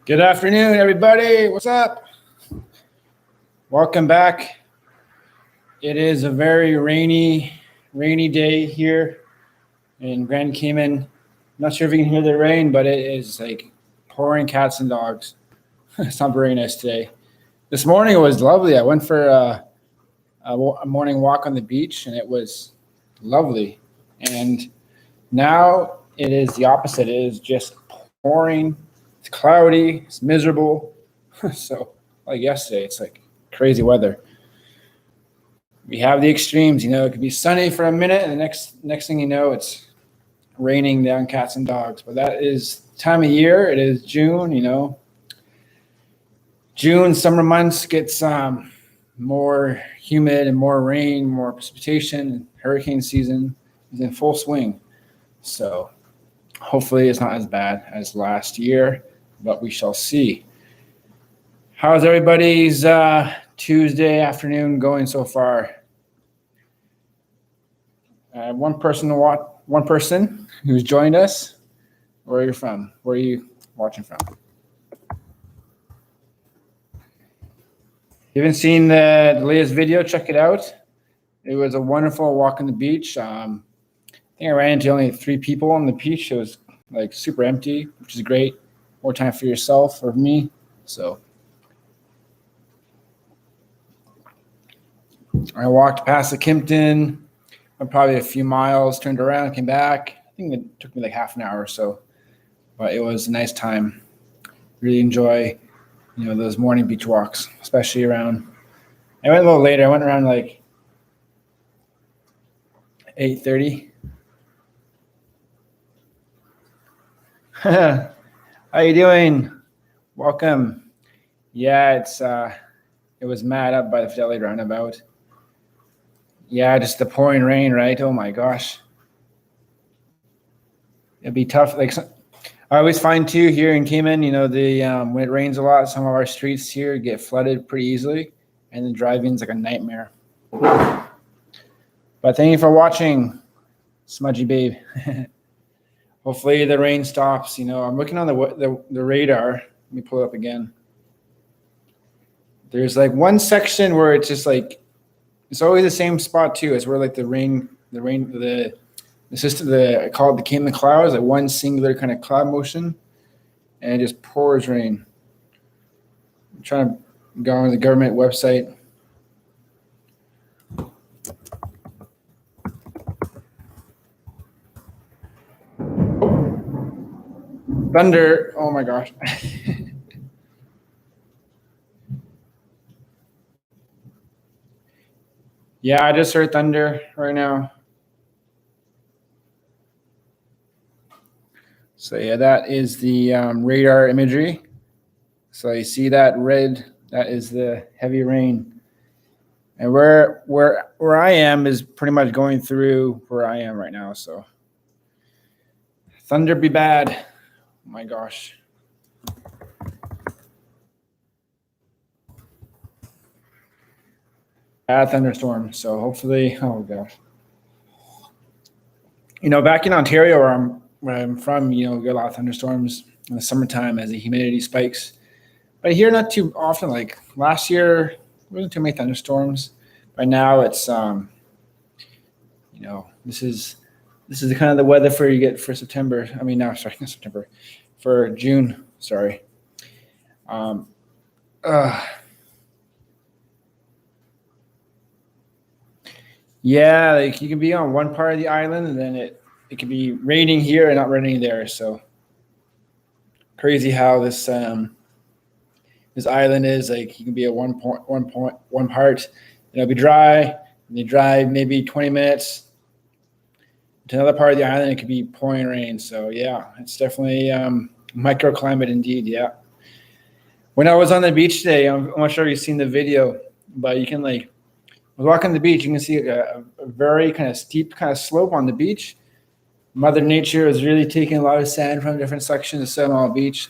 Good afternoon, everybody. What's up? Welcome back. It is a very rainy day here in Grand Cayman. Not sure if you can hear the rain, but it is like pouring cats and dogs. It's not very nice today. This morning it was lovely. I went for a morning walk on the beach, and it was lovely. And now it is the opposite. It is just pouring. It's cloudy. It's miserable. So, like yesterday, it's like crazy weather. We have the extremes. It could be sunny for a minute, and the next thing you know, it's raining down cats and dogs. But that is time of year. It is June. June, summer months gets more humid and more rain, more precipitation. Hurricane season is in full swing. So hopefully it's not as bad as last year, but we shall see. How's everybody's Tuesday afternoon going so far? One person who's joined us. Where are you from? Where are you watching from? If you haven't seen the latest video, check it out. It was a wonderful walk on the beach. I think I ran into only 3 people on the beach. It was like super empty, which is great. More time for yourself or me. So I walked past the Kimpton, went probably a few miles, turned around, came back. I think it took me like half an hour or so, but it was a nice time. Really enjoy, those morning beach walks, especially around. I went a little later. I went around like 8:30. How you doing? Welcome. Yeah, it was mad up by the Fidelity roundabout. Yeah, just the pouring rain, right? Oh my gosh. It'd be tough. Like I always find too here in Cayman, when it rains a lot, some of our streets here get flooded pretty easily, and the driving's like a nightmare. But thank you for watching, Smudgy Babe. Hopefully the rain stops. I'm looking on the radar. Let me pull it up again. There's like one section where it's just like it's always the same spot too. It's where like the system, I call it the Cayman clouds, like one singular kind of cloud motion, and it just pours rain. I'm trying to go on the government website. Thunder, oh my gosh. Yeah, I just heard thunder right now. So yeah, that is the radar imagery. So you see that red, that is the heavy rain. And where I am is pretty much going through where I am right now. So thunder be bad. Oh my gosh. Bad thunderstorm. So hopefully, oh gosh. Back in Ontario where I'm from, we get a lot of thunderstorms in the summertime as the humidity spikes. But here, not too often. Like last year, there wasn't too many thunderstorms. But now it's, this is the kind of the weather you get for September. I mean, no, sorry, not September, for June. Sorry. Yeah, like you can be on one part of the island, and then it could be raining here and not raining there. So crazy how this island is. Like you can be at one part, it'll be dry, and you drive maybe 20 minutes to another part of the island. It could be pouring rain. So yeah, it's definitely microclimate indeed. Yeah. When I was on the beach today, I'm not sure if you've seen the video, but you can I was walking the beach. You can see a very kind of steep kind of slope on the beach. Mother Nature is really taking a lot of sand from different sections of Seminole Beach.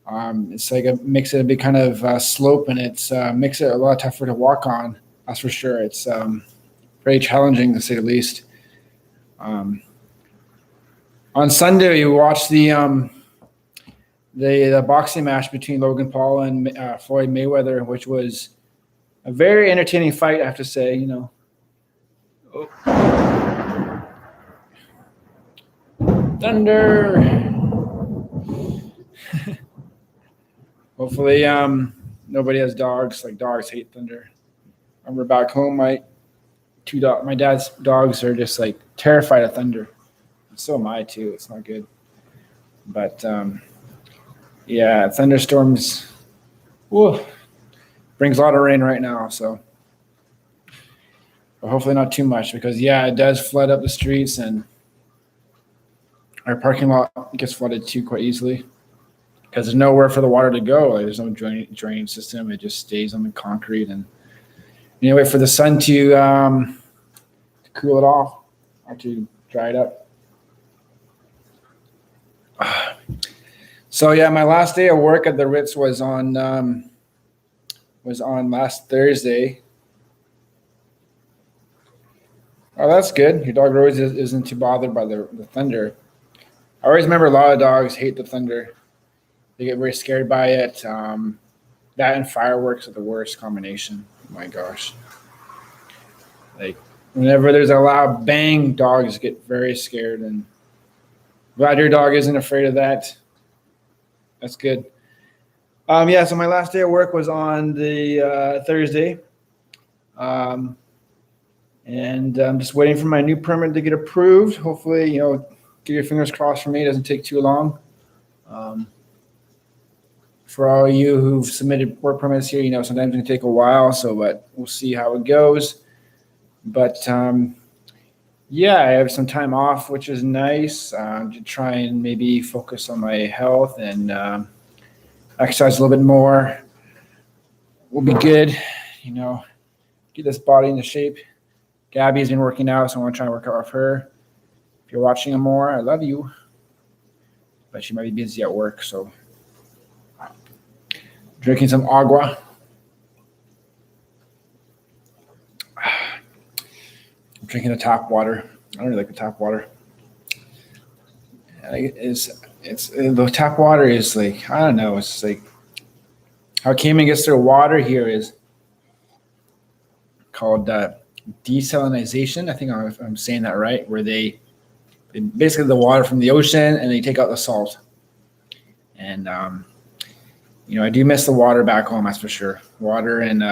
It's like it makes it a big kind of slope, and it's makes it a lot tougher to walk on. That's for sure. It's very challenging to say the least. On Sunday, you watch the the boxing match between Logan Paul and Floyd Mayweather, which was a very entertaining fight, I have to say. Thunder. Hopefully, nobody has dogs. Like, dogs hate thunder. I remember back home, my dad's dogs are just like terrified of thunder. So am I too. It's not good. But yeah, thunderstorms. Whoa, brings a lot of rain right now. So, but hopefully not too much, because yeah, it does flood up the streets, and our parking lot gets flooded too quite easily, because there's nowhere for the water to go. Like, there's no drainage system. It just stays on the concrete, and you wait for the sun to cool it off or to dry it up. So yeah, my last day of work at the Ritz was on last Thursday. Oh, that's good. Your dog always isn't too bothered by the thunder. I always remember a lot of dogs hate the thunder. They get very scared by it. That and fireworks are the worst combination. Oh my gosh. Like, whenever there's a loud bang, dogs get very scared. And glad your dog isn't afraid of that. That's good. Yeah, so my last day of work was on the Thursday. And I'm just waiting for my new permit to get approved. Hopefully, get your fingers crossed for me. It doesn't take too long. For all of you who've submitted work permits here, sometimes it can take a while. But we'll see how it goes. But yeah, I have some time off, which is nice, to try and maybe focus on my health and exercise a little bit more. Will be good, get this body into shape. Gabby's been working out, so I want to try and work out with her. If you're watching her more, I love you. But she might be busy at work, so drinking some agua. I'm drinking the tap water. I don't really like the tap water. It's the tap water is like, I don't know. It's like how Cayman gets their water here is called desalinization. I think I'm saying that right, where they basically the water from the ocean and they take out the salt. And I do miss the water back home, that's for sure. Water and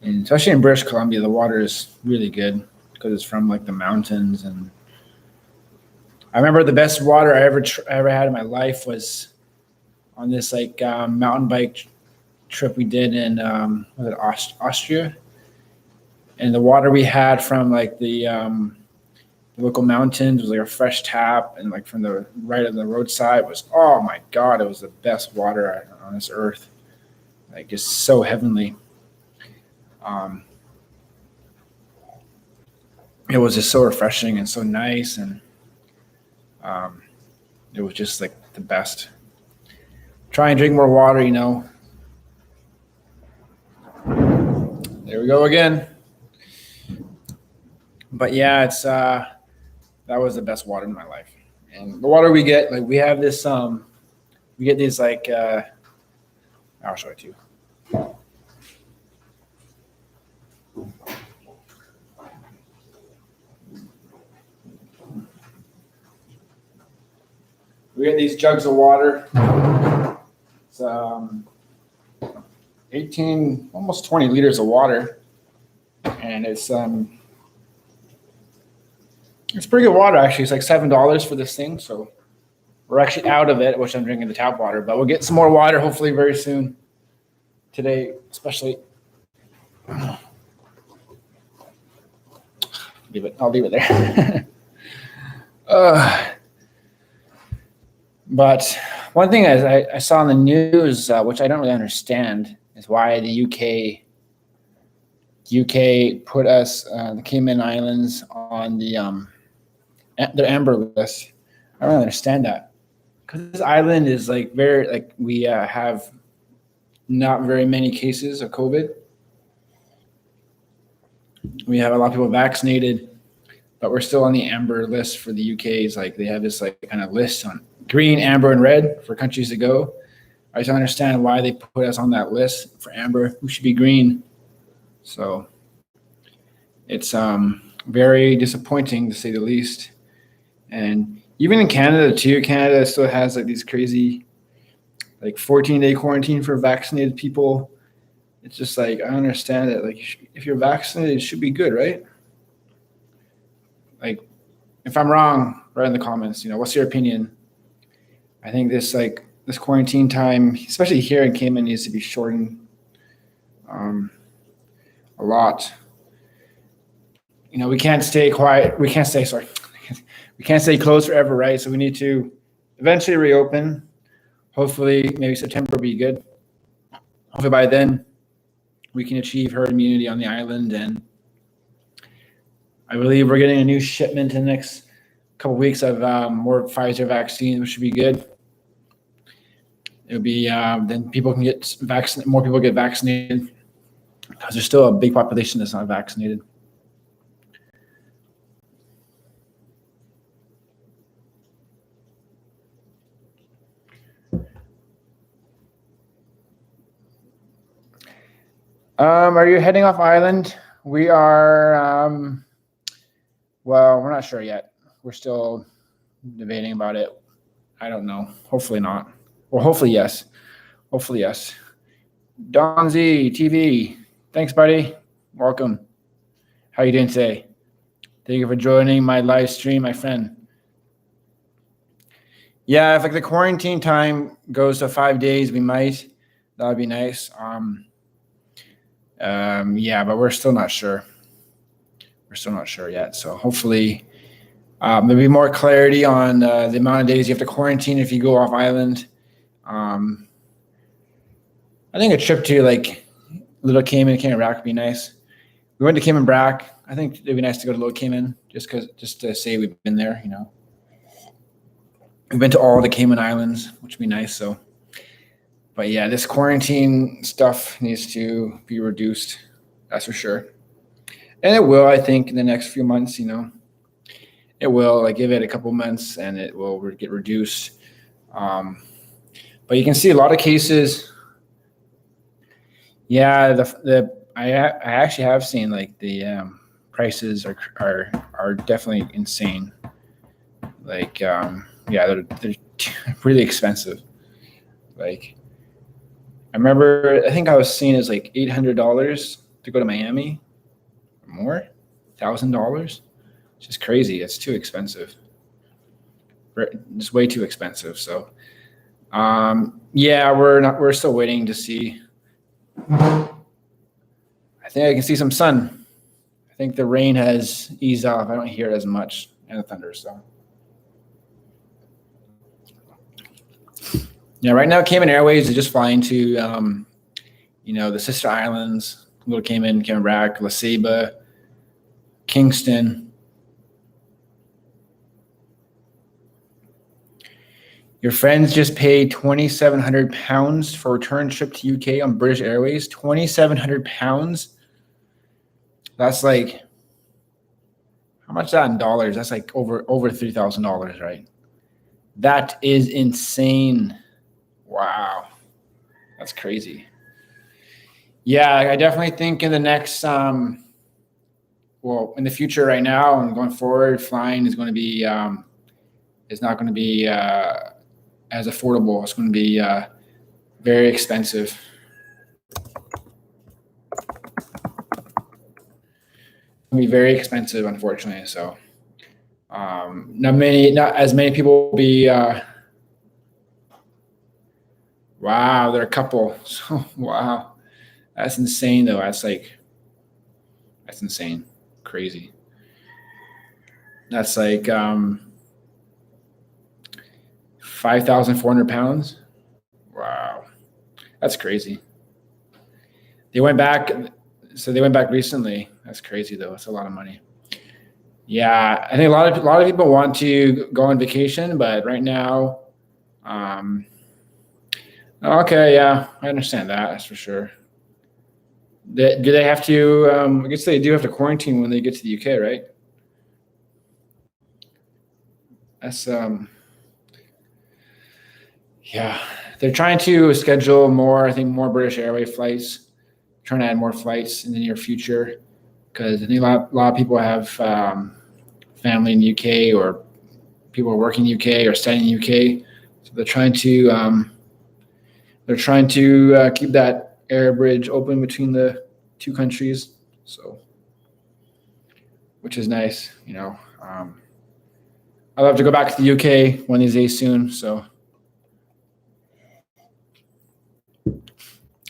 especially in British Columbia, the water is really good because it's from like the mountains. And I remember the best water I ever had in my life was on this like mountain bike trip we did in was it Austria. And the water we had from like the local mountains was like a fresh tap, and like from the right of the roadside was, oh my God, it was the best water on this earth. Like, just so heavenly. It was just so refreshing and so nice, and it was just like the best. Try and drink more water, There we go again. But yeah, it's that was the best water in my life. And the water we get, like we have this, we get these like, I'll show it to you. We get these jugs of water. It's 18, almost 20 liters of water, and it's pretty good water actually. It's like $7 for this thing, so we're actually out of it, which I'm drinking the tap water. But we'll get some more water hopefully very soon. Today, especially. I'll leave it there. But one thing I saw in the news, which I don't really understand, is why the UK put us, the Cayman Islands, on the amber list. I don't really understand that, because this island is like very, like, we have not very many cases of COVID. We have a lot of people vaccinated, but we're still on the amber list for the UK's. Like, they have this like kind of list on green, amber, and red for countries to go. I just don't understand why they put us on that list for amber. We should be green. So it's very disappointing to say the least. And even in Canada too, Canada still has like these crazy 14-day quarantine for vaccinated people. It's just like, I don't understand it. Like, if you're vaccinated, it should be good, right? Like, if I'm wrong, write in the comments, what's your opinion? I think this quarantine time, especially here in Cayman, needs to be shortened a lot. We can't stay quiet. We can't stay closed forever, right? So we need to eventually reopen. Hopefully, maybe September will be good. Hopefully by then, we can achieve herd immunity on the island. And I believe we're getting a new shipment in the next couple of weeks of more Pfizer vaccine, which should be good. It'll be then people can get vaccinated. More people get vaccinated because there's still a big population that's not vaccinated. Are you heading off island? We are. Well, we're not sure yet. We're still debating about it. I don't know. Hopefully not. Well, hopefully yes. Hopefully yes. Don Z TV. Thanks, buddy. Welcome. How you doing today? Thank you for joining my live stream, my friend. Yeah, if the quarantine time goes to 5 days, we might. That would be nice. Yeah, but we're still not sure. We're still not sure yet. So hopefully there'll be more clarity on the amount of days you have to quarantine if you go off island. I think a trip to Little Cayman, Cayman Brac would be nice. We went to Cayman Brac. I think it'd be nice to go to Little Cayman just to say we've been there. We've been to all the Cayman Islands, which would be nice. So. But yeah, this quarantine stuff needs to be reduced. That's for sure. And it will, I think, in the next few months, it will give it a couple months and it will get reduced. But you can see a lot of cases. Yeah, I actually have seen the prices are definitely insane. They're really expensive. I remember, I think I was seeing as $800 to go to Miami, or more, $1,000. It's just crazy. It's too expensive. It's way too expensive. So, yeah, we're still waiting to see. I think I can see some sun. I think the rain has eased off. I don't hear it as much, and the thunder. So. Yeah, right now Cayman Airways is just flying to, the sister islands, Little Cayman, Cayman Brac, La Ceiba, Kingston. Your friends just paid £2,700 for a return trip to UK on British Airways. £2,700. That's how much is that in dollars? That's over $3,000, right? That is insane. Wow, that's crazy. Yeah, I definitely think in the next, in the future right now and going forward, flying is going to be, is not going to be as affordable. It's going to be very expensive. It's going to be very expensive, unfortunately. So, not as many people will be. Wow, they're a couple. So wow, that's insane though. That's insane, crazy. That's £5,400. Wow, that's crazy. They went back. So they went back recently. That's crazy though. It's a lot of money. Yeah, I think a lot of people want to go on vacation, but right now, okay, yeah, I understand that. That's for sure. Do they have to? I guess they do have to quarantine when they get to the UK, right? That's Yeah, they're trying to schedule more. I think more British Airways flights. Trying to add more flights in the near future because I think a lot of people have family in the UK or people are working in the UK or studying in the UK. So they're trying to keep that air bridge open between the two countries. So, which is nice. I'll have to go back to the UK one of these days soon. So,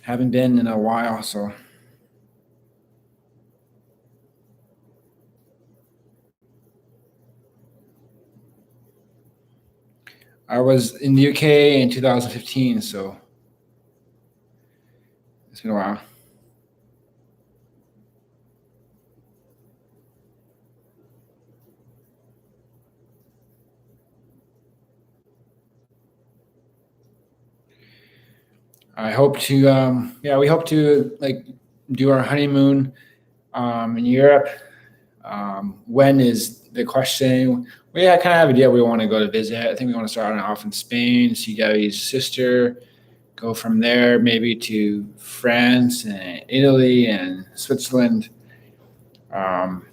haven't been in a while. So, I was in the UK in 2015. So, it's been a while. I hope to, yeah, we hope to like do our honeymoon in Europe. When is the question? We kind of have an idea we want to go to visit. I think we want to start off in Spain, see Gabby's sister, go from there maybe to France and Italy and Switzerland. Um,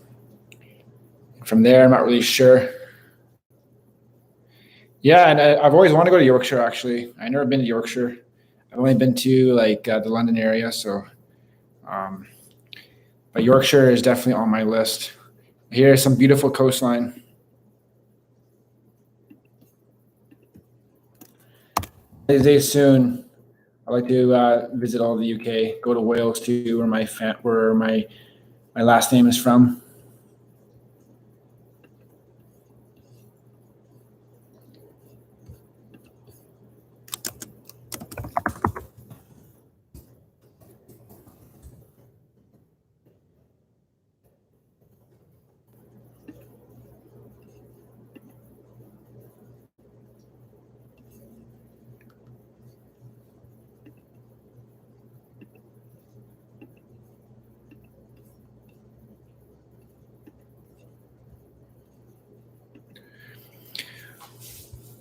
from there, I'm not really sure. Yeah, and I've always wanted to go to Yorkshire. Actually, I've never been to Yorkshire. I've only been to like the London area, so um, but Yorkshire is definitely on my list. Here's some beautiful coastline. Day soon. I'd like to visit all of the UK. Go to Wales too, where my last name is from.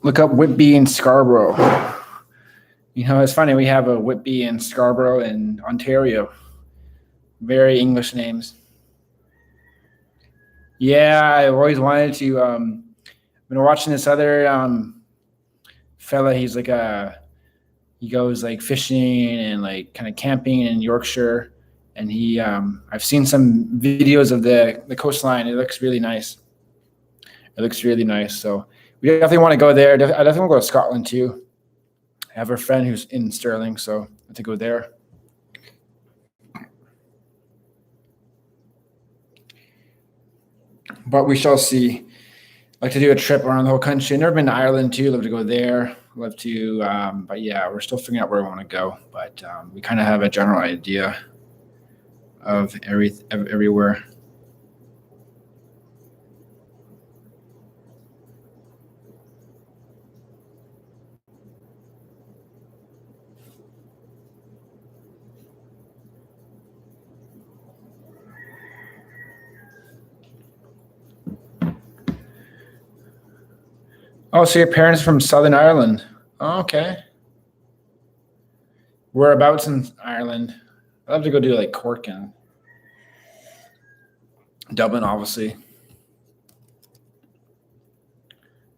Look up Whitby in Scarborough. It's funny. We have a Whitby in Scarborough in Ontario. Very English names. Yeah, I've always wanted to. I've been watching this other fella. He goes like fishing and like kind of camping in Yorkshire, and I've seen some videos of the coastline. It looks really nice. It looks really nice. So we definitely want to go there. I definitely want to go to Scotland too. I have a friend who's in Stirling, so I have to go there. But we shall see. I'd like to do a trip around the whole country. I've never been to Ireland too. Love to go there. Love to, but yeah, we're still figuring out where we want to go. But we kind of have a general idea of everywhere. Oh, so your parents from Southern Ireland? Oh, okay. Whereabouts in Ireland? I'd love to go do like Cork and Dublin, obviously.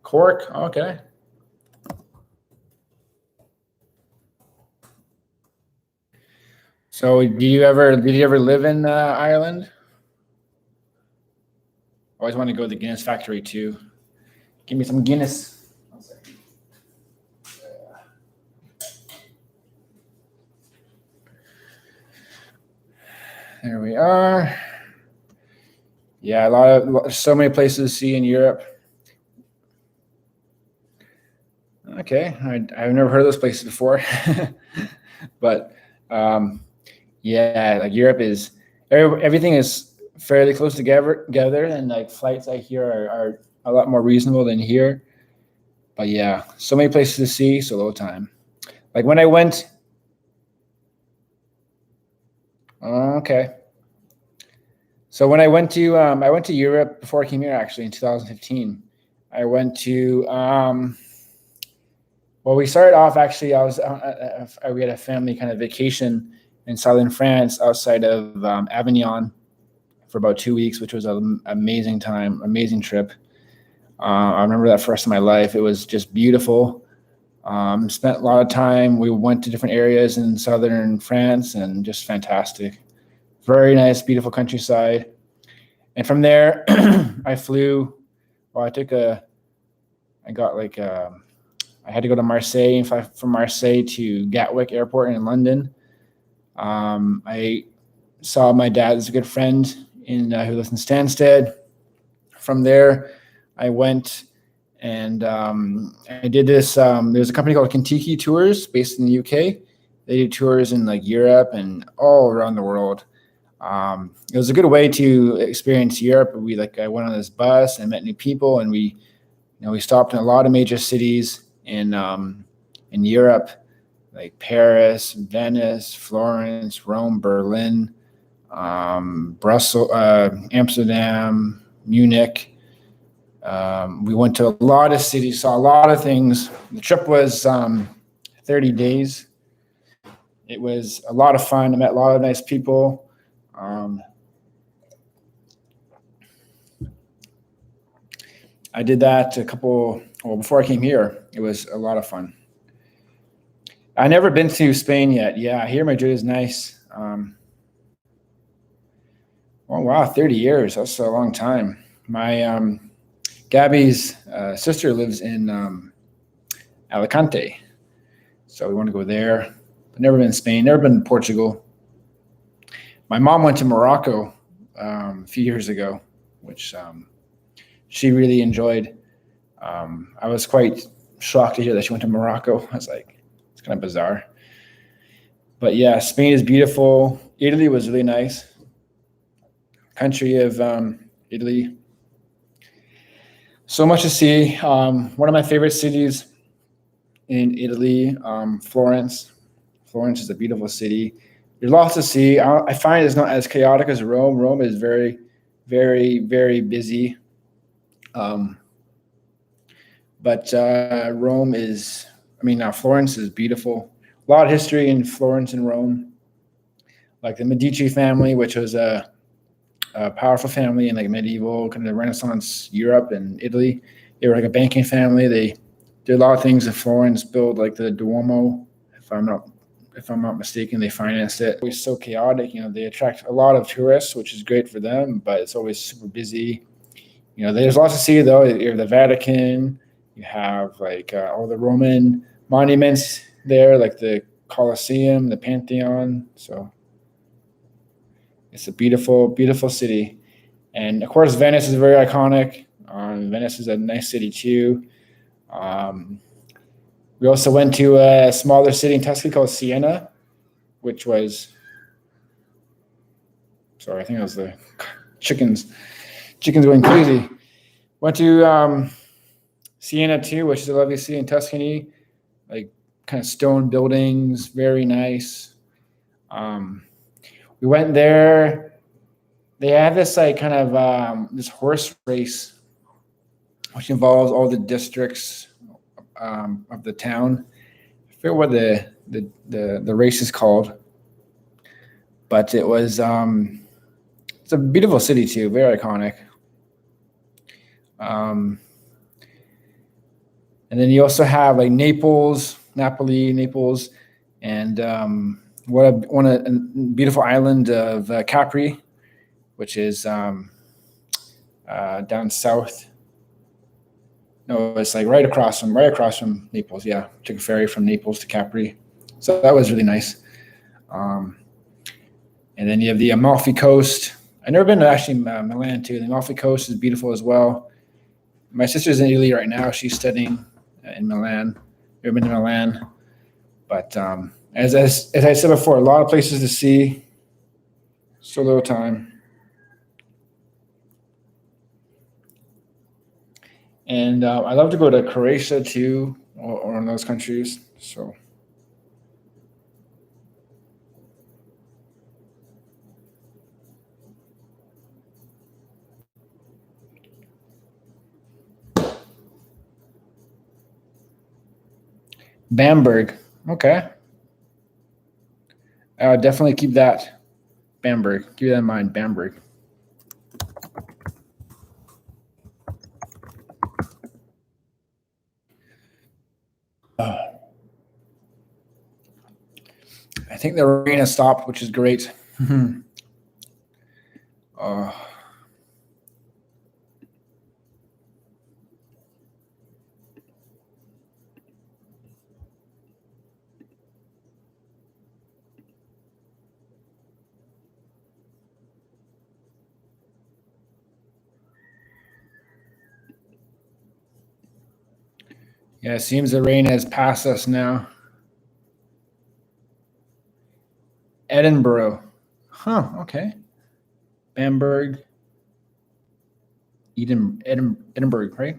Cork, okay. So, did you ever live in Ireland? Always want to go to the Guinness factory too. Give me some Guinness. One second. There we are. Yeah, so many places to see in Europe. Okay, I've never heard of those places before, but yeah, like Europe is everything is fairly close together, and like flights I hear are a lot more reasonable than here. But yeah, so many places to see, so little time. Like when I went, okay. So when I went to Europe before I came here actually in 2015. I went to Well, we started off actually. We had a family kind of vacation in southern France, outside of Avignon, for about 2 weeks, which was an amazing time, amazing trip. I remember that for the rest of my life. It was just beautiful. Spent a lot of time. We went to different areas in southern France, and just fantastic. Very nice, beautiful countryside. And from there, I flew. Well, I got like, I had to go to Marseille, and fly from Marseille to Gatwick Airport in London. I saw my dad's a good friend who lives in Stansted. From there, I went and I did this. There's a company called Kentucky Tours based in the UK. They do tours in like Europe and all around the world. It was a good way to experience Europe. I went on this bus and met new people, and we stopped in a lot of major cities in Europe, like Paris, Venice, Florence, Rome, Berlin, Brussels, Amsterdam, Munich. We went to a lot of cities, saw a lot of things. The trip was 30 days. It was a lot of fun. I met a lot of nice people. I did that before I came here. It was a lot of fun. I never been to Spain yet. Yeah, I hear Madrid is nice. Oh wow, 30 years. That's a long time. My Gabby's sister lives in Alicante, so we want to go there. I've never been to Spain. Never been to Portugal. My mom went to Morocco a few years ago, which she really enjoyed. I was quite shocked to hear that she went to Morocco. I was like, it's kind of bizarre. But yeah, Spain is beautiful. Italy was really nice. Country of Italy. So much to see. One of my favorite cities in Italy, Florence. Florence is a beautiful city. There's lots to see. I find it's not as chaotic as Rome. Rome is very, very, very busy. But Florence is beautiful. A lot of history in Florence and Rome. Like the Medici family, which was a powerful family in like medieval, kind of Renaissance Europe and Italy. They were like a banking family. They did a lot of things in Florence, built like the Duomo, if I'm not mistaken. They financed it. It was so chaotic. They attract a lot of tourists, which is great for them, but it's always super busy. There's lots to see though. You have the Vatican. You have like all the Roman monuments there, like the Colosseum, the Pantheon. So it's a beautiful, beautiful city. And of course, Venice is very iconic. Venice is a nice city too. We also went to a smaller city in Tuscany called Siena, which was, sorry, I think it was the chickens going crazy. Went to Siena too, which is a lovely city in Tuscany, like kind of stone buildings, very nice. We went there. They have this like kind of this horse race, which involves all the districts of the town. I forget what the race is called, but it's a beautiful city too, very iconic. And then you also have like Napoli, Naples, and a beautiful island of Capri, which is down south. No, it's like right across from Naples. Yeah, took a ferry from Naples to Capri, so that was really nice. And then you have the Amalfi Coast. I've never been to actually Milan too. The Amalfi Coast is beautiful as well. My sister's in Italy right now. She's studying in Milan. Never been to Milan, but as I said before, a lot of places to see. So little time. And I love to go to Croatia too, or in those countries. So. Bamberg. Okay. I'll definitely keep that. Bamberg. Keep that in mind. Bamberg. I think the rain has stopped, which is great. uh, yeah, it seems the rain has passed us now. Edinburgh. Huh, okay. Bamberg. Edinburgh, right?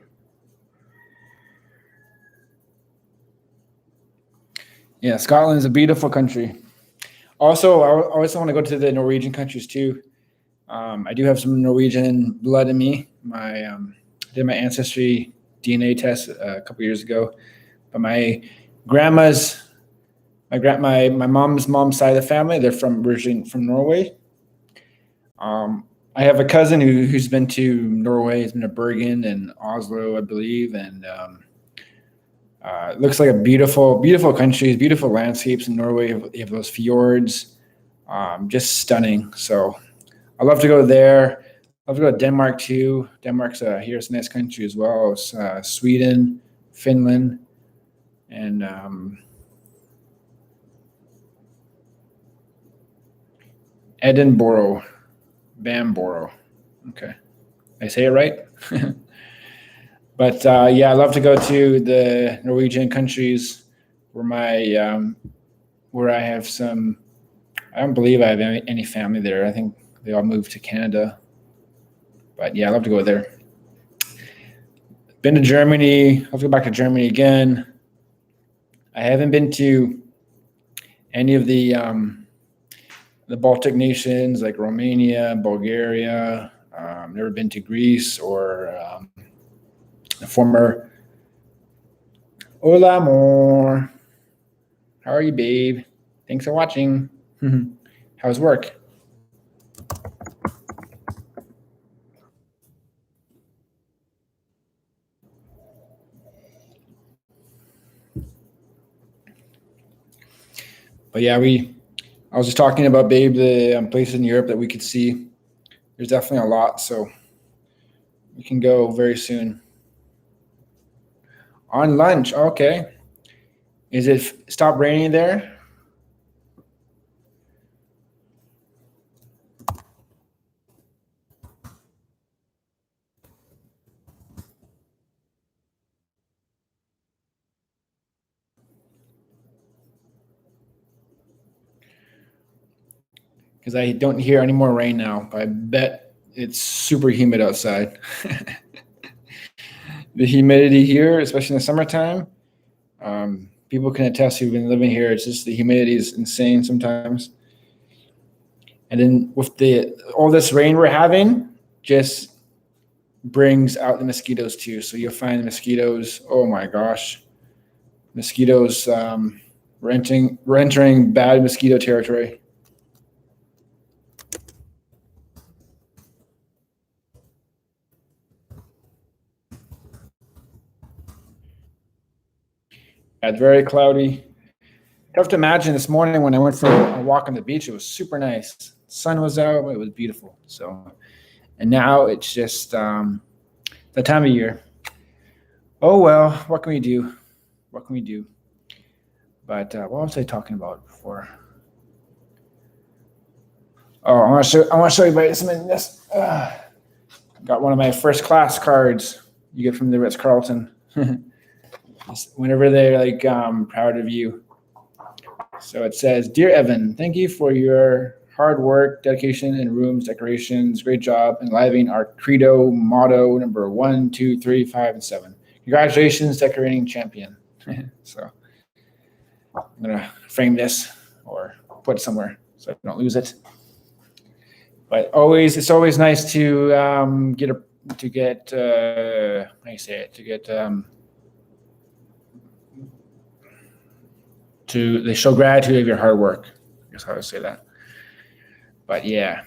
Yeah, Scotland is a beautiful country. Also, I also want to go to the Norwegian countries too. I do have some Norwegian blood in me. Did my ancestry DNA test a couple years ago, but my grandma's my mom's side of the family, they're from originally from Norway. I have a cousin who's been to Norway. He's been to Bergen and Oslo, I believe, and it looks like a beautiful country, beautiful landscapes in Norway. You have those fjords, just stunning. So I love to go there. I love to go to Denmark too. Denmark's here's a nice country as well. It's, Sweden, Finland, and Edinburgh, Bamborough. Okay, I say it right. But yeah, I love to go to the Norwegian countries where my where I have some. I don't believe I have any family there. I think they all moved to Canada. But yeah, I love to go there. Been to Germany. I'll go back to Germany again. I haven't been to any of the Baltic nations like Romania, Bulgaria. Never been to Greece or the former. Hola, amor. How are you, babe? Thanks for watching. How's work? But yeah, I was just talking about, babe, the places in Europe that we could see. There's definitely a lot, so we can go very soon. On lunch, okay. Is it stop raining there? Because I don't hear any more rain now. But I bet it's super humid outside. The humidity here, especially in the summertime, people can attest who've been living here. It's just the humidity is insane sometimes. And then with all this rain we're having, just brings out the mosquitoes too. So you'll find the mosquitoes. Oh my gosh, mosquitoes. We're entering bad mosquito territory. It's very cloudy. Tough to imagine this morning when I went for a walk on the beach. It was super nice. The sun was out. It was beautiful. So, and now it's just the time of year. Oh well, what can we do? What can we do? But what was I talking about before? Oh, I want to show you guys something. This got one of my first class cards you get from the Ritz Carlton. Whenever they're like proud of you. So it says, "Dear Evan, thank you for your hard work, dedication, and rooms decorations. Great job enlivening our credo motto number 1, 2, 3, 5, and 7. Congratulations, decorating champion." So I'm gonna frame this or put it somewhere so I don't lose it. But it's always nice to get how do you say it, to get they show gratitude of your hard work. I guess how to say that. But yeah,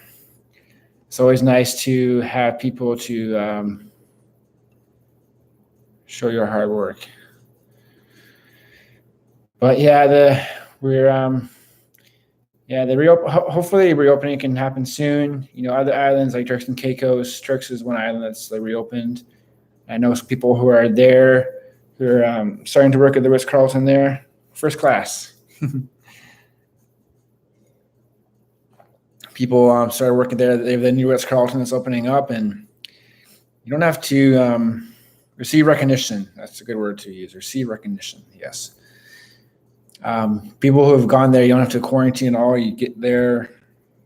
it's always nice to have people to show your hard work. But yeah, hopefully reopening can happen soon. Other islands like Turks and Caicos. Turks is one island that's reopened. I know some people who are there who are starting to work at the Ritz-Carlton there, first class. People started working there. They have the new Ritz-Carlton that's opening up, and you don't have to receive recognition. That's a good word to use. Receive recognition. Yes. People who have gone there, you don't have to quarantine at all. You get there,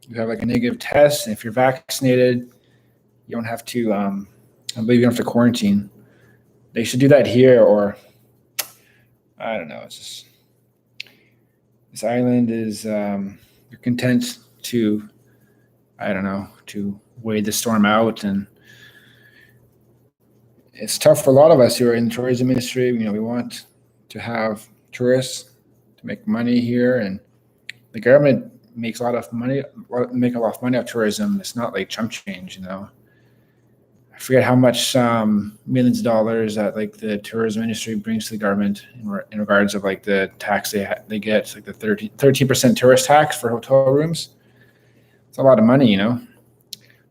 you have a negative test, and if you're vaccinated, you don't have to. I believe you don't have to quarantine. They should do that here, or I don't know. It's just this island is you're content to, I don't know, to wait the storm out, and it's tough for a lot of us who are in the tourism industry. We want to have tourists to make money here, and the government makes a lot of money off tourism. It's not like chump change. I forget how much millions of dollars that the tourism industry brings to the government in regards of the tax they get, the 13% tourist tax for hotel rooms. It's a lot of money,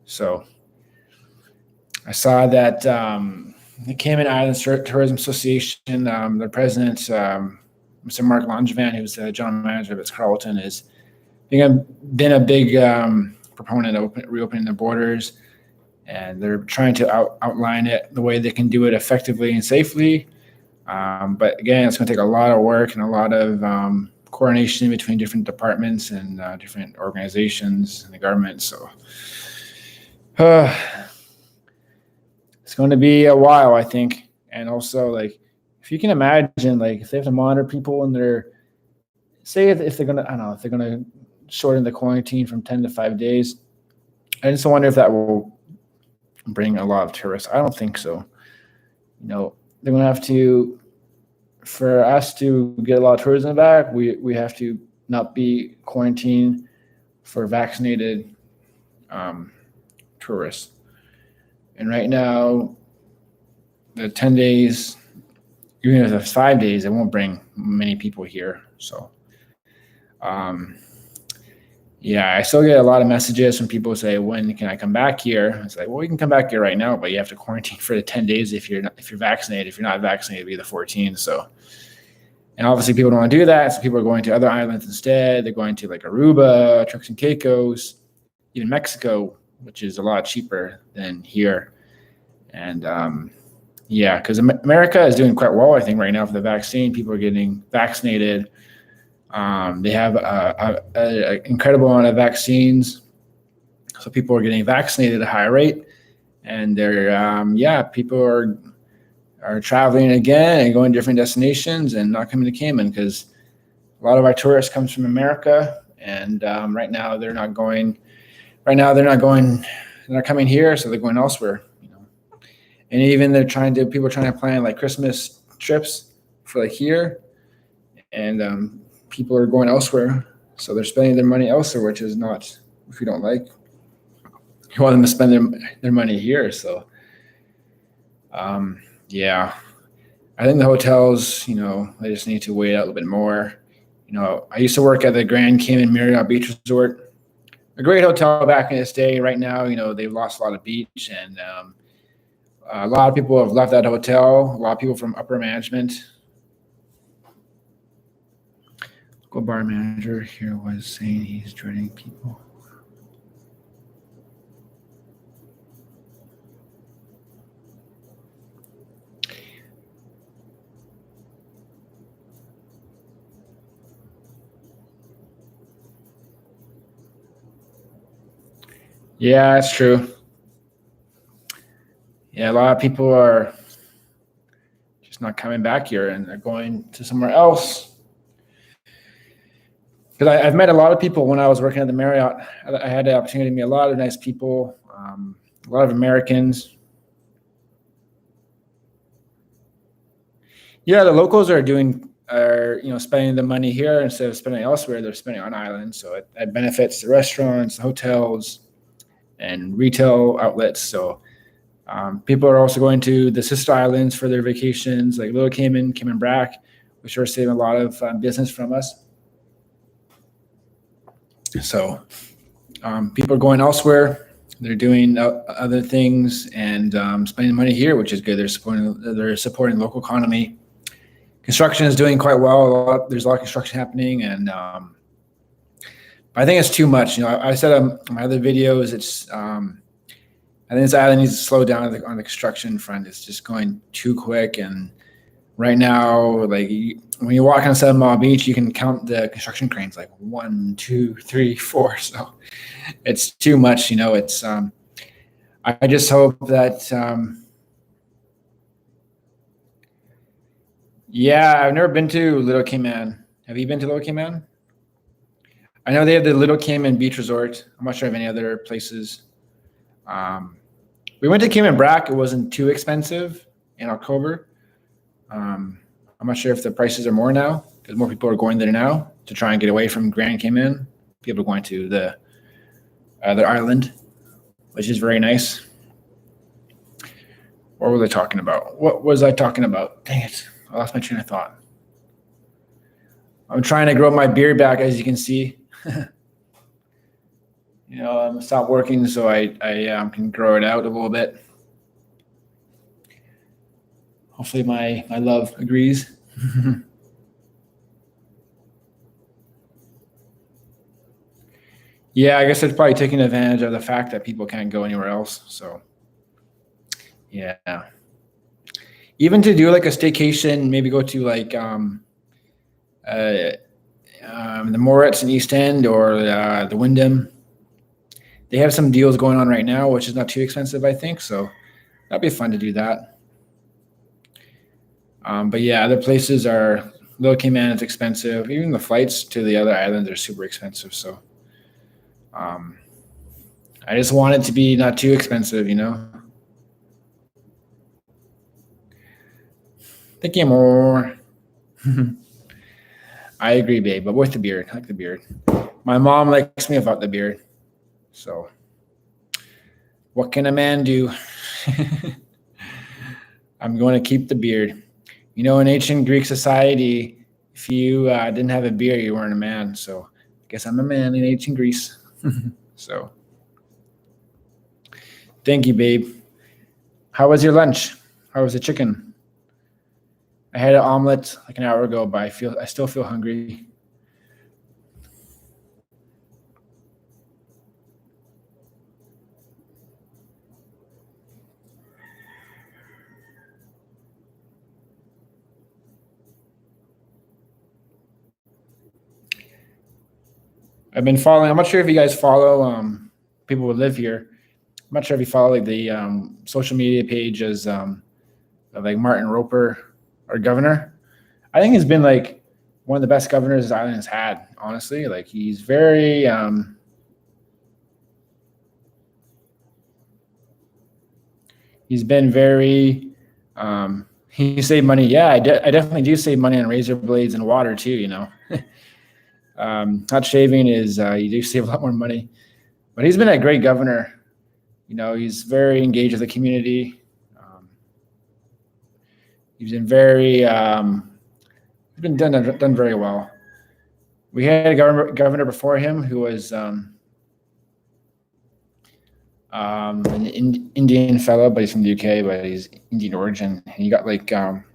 So I saw that the Cayman Islands Tourism Association, their president, Mr. Mark Langevin, who's the general manager of Ritz-Carlton, has been a big proponent of reopening their borders. And they're trying to outline it the way they can do it effectively and safely. But again, it's going to take a lot of work and a lot of coordination between different departments and different organizations and the government. So it's going to be a while, I think. And also, if you can imagine, if they have to monitor people and if they're going to, I don't know, if they're going to shorten the quarantine from 10 to 5 days, I just wonder if that will bring a lot of tourists. I don't think so. They're going to have to, for us to get a lot of tourism back, we have to not be quarantined for vaccinated tourists. And right now, the 10 days, even if it's 5 days, it won't bring many people here. So, yeah, I still get a lot of messages from people who say, "When can I come back here?" It's well, you can come back here right now, but you have to quarantine for the 10 days if you're vaccinated. If you're not vaccinated, it'll be the 14. So, and obviously people don't want to do that. So people are going to other islands instead. They're going to Aruba, Turks and Caicos, even Mexico, which is a lot cheaper than here. And yeah, because America is doing quite well, I think, right now for the vaccine. People are getting vaccinated. They have an incredible amount of vaccines, so people are getting vaccinated at a high rate, and people are traveling again and going to different destinations and not coming to Cayman because a lot of our tourists comes from America, and right now they're not coming here, so they're going elsewhere. And even people are trying to plan Christmas trips for here, and people are going elsewhere, so they're spending their money elsewhere, which is not, if you don't like. You want them to spend their money here. So, yeah, I think the hotels, they just need to wait out a little bit more. I used to work at the Grand Cayman Marriott Beach Resort, a great hotel back in its day. Right now, they've lost a lot of beach, and a lot of people have left that hotel. A lot of people from upper management. Local bar manager here was saying he's dreading people. Yeah, that's true. Yeah, a lot of people are just not coming back here, and they're going to somewhere else. Because I've met a lot of people when I was working at the Marriott. I had the opportunity to meet a lot of nice people, a lot of Americans. Yeah, the locals are doing are spending the money here instead of spending elsewhere. They're spending on islands, so it benefits the restaurants, the hotels, and retail outlets. So people are also going to the sister islands for their vacations, like Little Cayman, Cayman Brac, which are saving a lot of business from us. So people are going elsewhere. They're doing other things and spending money here, which is good. They're supporting the local economy. Construction is doing quite well. There's a lot of construction happening, and I think it's too much. I said on my other videos, I think this island needs to slow down on the construction front. It's just going too quick, and right now, like when you walk on 7 Mile Beach, you can count the construction cranes, like 1, 2, 3, 4. So it's too much. It's I just hope that. Yeah, I've never been to Little Cayman. Have you been to Little Cayman? I know they have the Little Cayman Beach Resort. I'm not sure of any other places. We went to Cayman Brac. It wasn't too expensive in October. I'm not sure if the prices are more now because more people are going there now to try and get away from Grand Cayman. People are going to the other island, which is very nice. What was I talking about? What was I talking about? Dang it. I lost my train of thought. I'm trying to grow my beard back, as you can see. I'm stopped working, so I can grow it out a little bit. Hopefully my love agrees. Yeah, I guess it's probably taking advantage of the fact that people can't go anywhere else. So, yeah. Even to do like a staycation, maybe go to like the Moritz in East End or the Wyndham. They have some deals going on right now, which is not too expensive, I think. So that'd be fun to do that. But yeah, other places are Little Cayman is expensive. Even the flights to the other islands are super expensive. So I just want it to be not too expensive, Thank you more. I agree, babe, but with the beard. I like the beard. My mom likes me without the beard. So what can a man do? I'm going to keep the beard. In ancient Greek society, if you didn't have a beard, you weren't a man. So I guess I'm a man in ancient Greece. So thank you, babe. How was your lunch? How was the chicken? I had an omelet like an hour ago, but I still feel hungry. I've been following. I'm not sure if you guys follow people who live here. I'm not sure if you follow like the social media pages of like Martin Roper, our governor. I think he's been like one of the best governors this island has had. Honestly, like he's very. He's been very. He saved money. Yeah, I definitely do save money on razor blades and water too. Not shaving is you do save a lot more money, but he's been a great governor. He's very engaged with the community. He's been very he's been done very well. We had a governor before him who was an Indian fellow, but he's from the UK, but he's Indian origin. And he got like there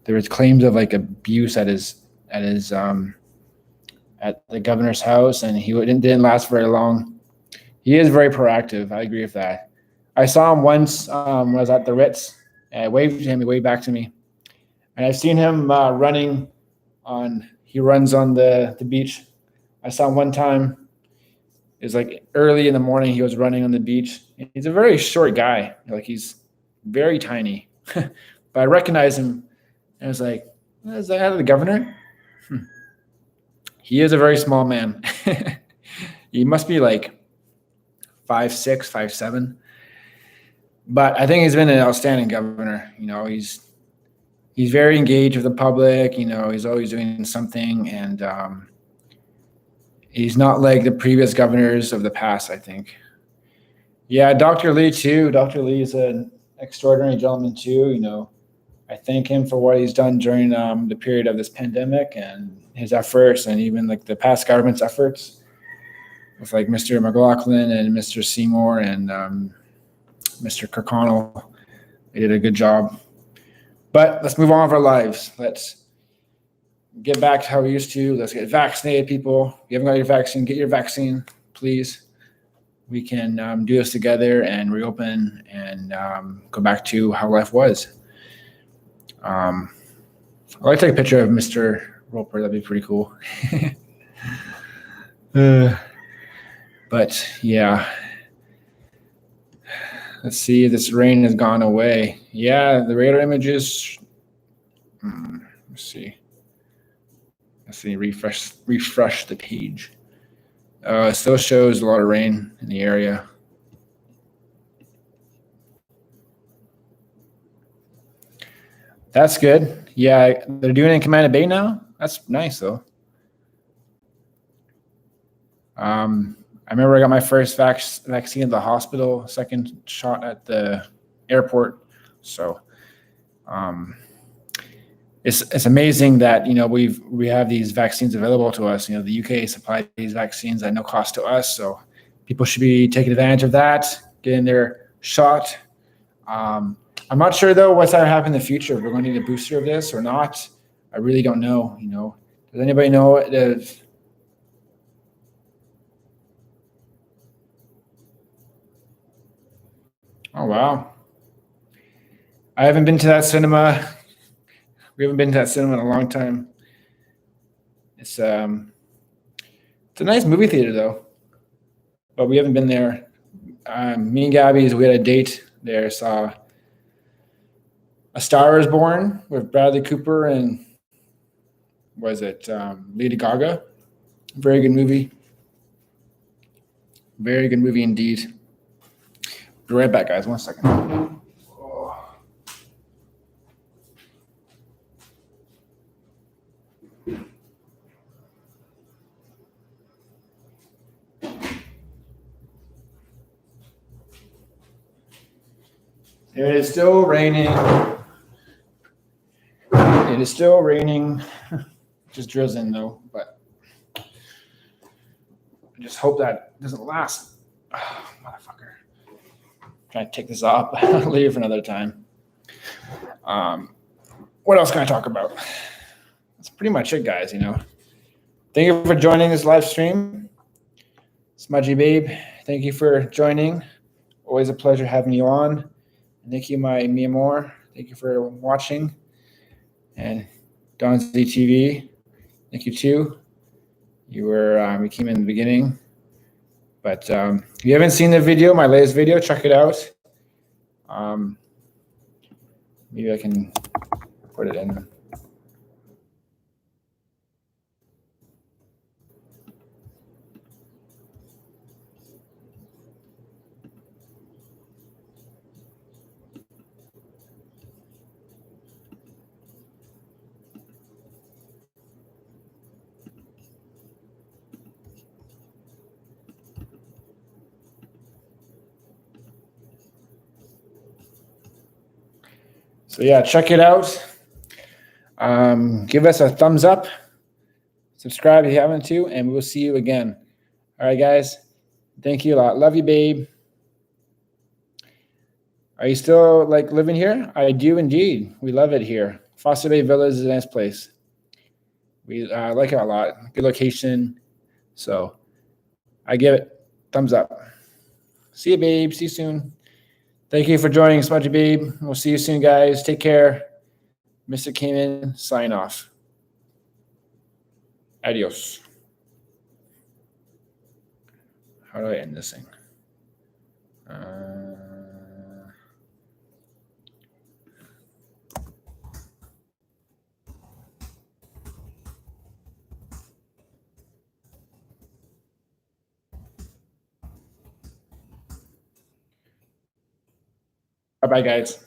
was claims of like abuse at the governor's house, and he didn't last very long. He is very proactive. I agree with that. I saw him once when I was at the Ritz. And I waved to him. He waved back to me, and I've seen him running on. He runs on the beach. I saw him one time. It was like early in the morning. He was running on the beach. He's a very short guy. Like he's very tiny, but I recognized him, and I was like, "Is that the governor?" He is a very small man. He must be like 5'6", 5'7". But I think he's been an outstanding governor. he's very engaged with the public. He's always doing something, and he's not like the previous governors of the past, I think. Yeah, Dr. Lee too. Dr. Lee is an extraordinary gentleman too. I thank him for what he's done during the period of this pandemic and his efforts, and even like the past government's efforts with like Mr. McLaughlin and Mr. Seymour and Mr. Kirkconnell. They did a good job. But let's move on with our lives. Let's get back to how we used to. Let's get vaccinated, people. If you haven't got your vaccine, get your vaccine, please. We can do this together and reopen and go back to how life was. I'd like to take a picture of Mr. Roper. That'd be pretty cool. But yeah. Let's see if this rain has gone away. Yeah, the radar images. Let's see. Refresh the page. It still shows a lot of rain in the area. That's good. Yeah, they're doing it in Cayman Bay now. That's nice though. I remember I got my first vaccine at the hospital, second shot at the airport. So it's amazing that we have these vaccines available to us. The UK supplied these vaccines at no cost to us, so people should be taking advantage of that, getting their shot. I'm not sure though what's going to happen in the future. If we're going to need a booster of this or not. I really don't know. Does anybody know? Oh wow! I haven't been to that cinema. We haven't been to that cinema in a long time. It's a nice movie theater though, but we haven't been there. Me and Gabby, we had a date there. Saw A Star Is Born with Bradley Cooper and was it Lady Gaga? Very good movie. Very good movie indeed. Be right back, guys. 1 second. It is still raining. It is still raining. Just drizzling though, but I just hope that doesn't last. Oh, motherfucker. Trying to take this off. I'll leave for another time. What else can I talk about? That's pretty much it, guys. Thank you for joining this live stream. Smudgy Babe, thank you for joining. Always a pleasure having you on. Thank you, my Mia Moore. Thank you for watching. And Don ZTV, thank you too. You came in the beginning. But if you haven't seen the video, my latest video, check it out. Maybe I can put it in. So yeah, check it out. Give us a thumbs up. Subscribe if you haven't to, and we'll see you again. All right, guys. Thank you a lot. Love you, babe. Are you still living here? I do indeed. We love it here. Foster Bay Villas is a nice place. We like it a lot. Good location. So I give it thumbs up. See you, babe. See you soon. Thank you for joining, Smudgy Babe. We'll see you soon, guys. Take care. Mr. Cayman, sign off. Adios. How do I end this thing? Bye-bye, guys.